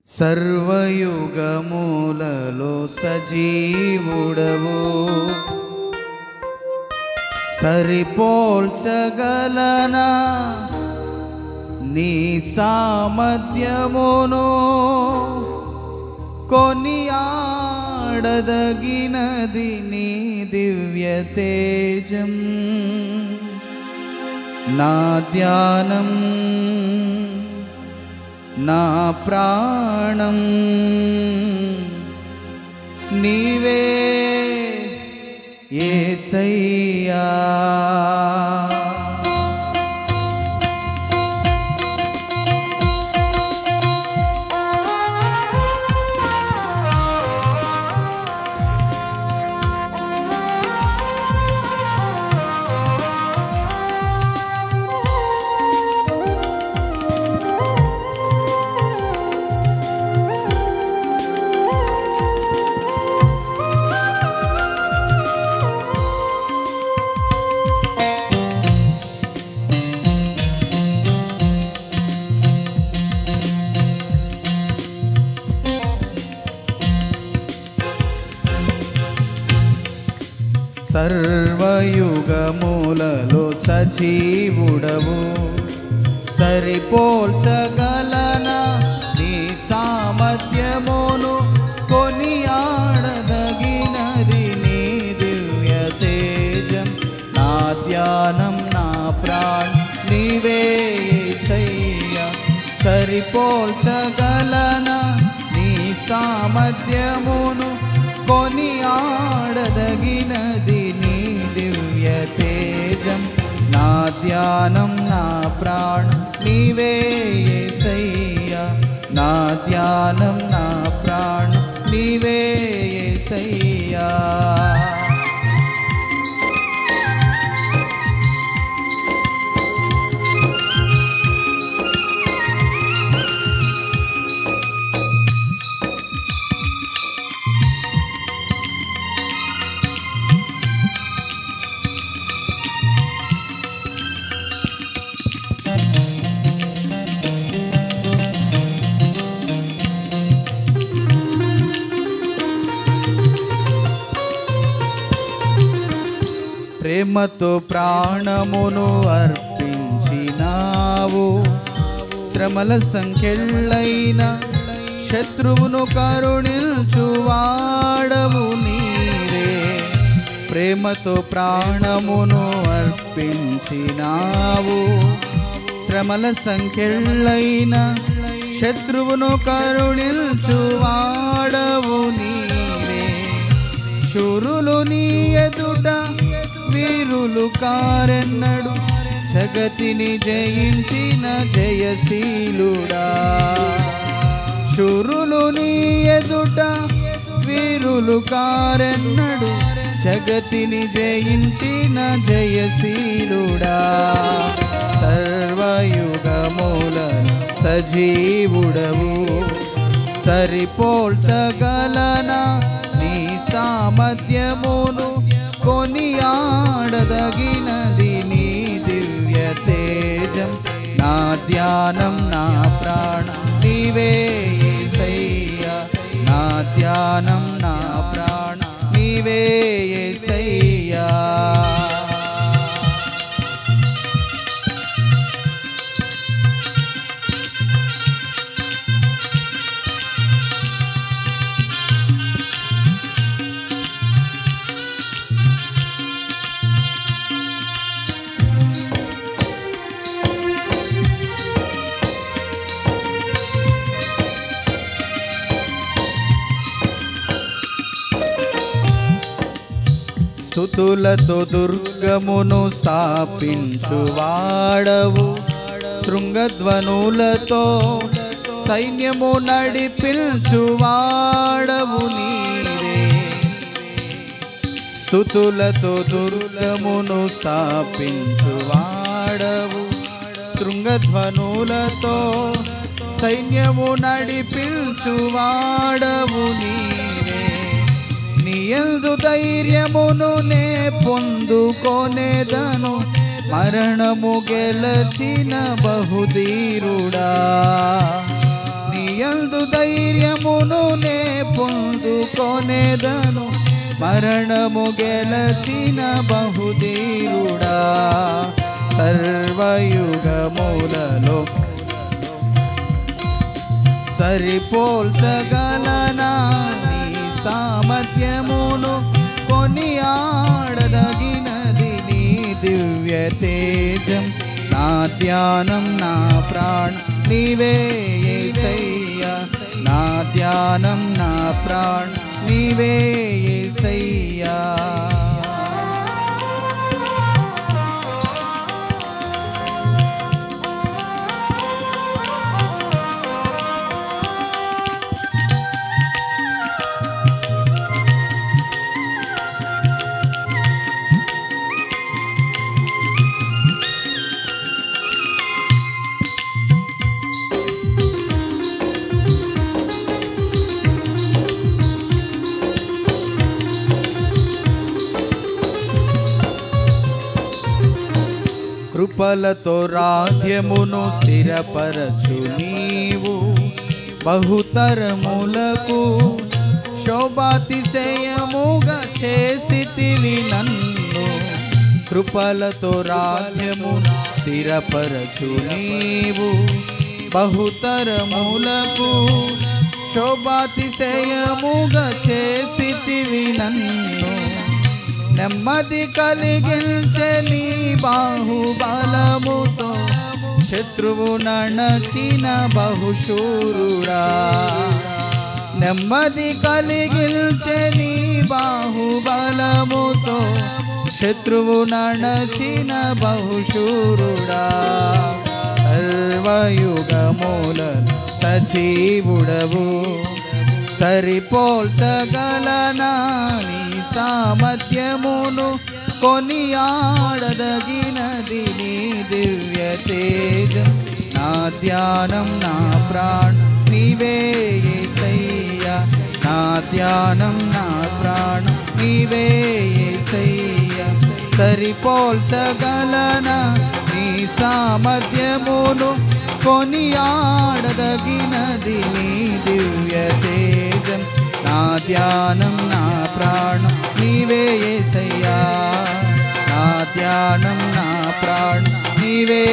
సర్వయుగములలో సజీవుడవు, సరిపోల్చగలనా నీ సామర్థ్యమును, కొనియాడదగినది నీ దివ్య తేజం. నా ధ్యానం నా ప్రాణం నీవే యేసయ్యా. సర్వయుగములలో సజీవుడవు, సరిపోల్చగలనా నీ సామర్థ్యమును, కొనియాడదగినది నీ దివ్య తేజం. నా ధ్యానం నా ప్రాణం నీవే యేసయ్యా. సరిపోల్చగలనా నీ సామర్థ్యమును, కొనియాడదగినది నీ దివ్య తేజం. నా ధ్యానం నా ప్రాణం నీవే యేసయ్యా. నా ధ్యానం నా ప్రాణం నీవే యేసయ్యా. ప్రేమతో ప్రాణమును అర్పించినావు, శ్రమల సంఖ్యలైన శత్రువును కరుణించువాడవు నీవే. ప్రేమతో ప్రాణమును అర్పించినావు, శ్రమల సంఖ్యలైన శత్రువును కరుణించువాడవు నీవే. శూరులు నీ ఎదుట వీరులు కారెన్నడు, జగతిని జయించిన జయశీలుడా. శూరులు నీ ఎదుట వీరులు కారెన్నడు, జగతిని జయించిన జయశీలుడా. సర్వయుగములను సజీవుడవు, సరిపోల్చగలనా నీ సామర్థ్యమును, కొనియాడదగినది నీ దివ్య తేజం. నా ధ్యానం నా ప్రాణం నీవే యేసయ్యా. నా ధ్యానం నా ప్రాణం నీవే యేసయ్యా. స్తుతులతో దుర్గమును స్థాపించువాడవు, శృంగధ్వనులతో సైన్యము నడిపించువాడవు నీవే. స్తుతులతో దుర్గమును స్థాపించువాడవు, శృంగధ్వనులతో సైన్యము నడిపించువాడవు నీవే. నీయందు ధైర్యమును నే పొందుకొనేదను, మరణము గెలచిన బహుధీరుడా. నీ నీయందు ధైర్యమును నే పొందుకొనేదను మరణము గెలచిన బహుధీరుడా సర్వయుగములలో సరిపోల్చగలనా నీ సామర్థ్యమును కొనియాడదగినది నీ దివ్య తేజం నా ధ్యానం నా ప్రాణ నీవే యేసయ్యా నా ధ్యానం నా ప్రాణ నీవే యేసయ్యా కృపలతో రాజ్యమును స్థిరపరచు నీవు బహుతరములకు శోభాతిశయముగా చేసితివి నన్ను కృపలతో రాజ్యమును స్థిరపరచు నీవు బహుతరములకు శోభాతిశయముగా చేసితివి నన్ను నెమ్మది కలిగించే నీ బాహుబలముతో శత్రువు నణచిన బహుశూరుడా నెమ్మది కలిగించే నీ బాహుబలముతో శత్రువు నణచిన బహుశూరుడా సర్వయుగములను సజీవుడవు సరిపోల్చగలనా నీ సామర్థ్యమును కొనియాడదగినది నీ దివ్య తేజం నా ధ్యానం నా ప్రాణ నీవే యేసయ్యా నా ధ్యానం నా ప్రాణ నీవే యేసయ్యా సరిపోల్చగలనా నీ సామర్థ్యమును కొనియాడదగినది నీ దివ్య తేజం నా ధ్యానం నా ప్రాణం నీవే యేసయ్యా నా ధ్యానం నా ప్రాణం నీవే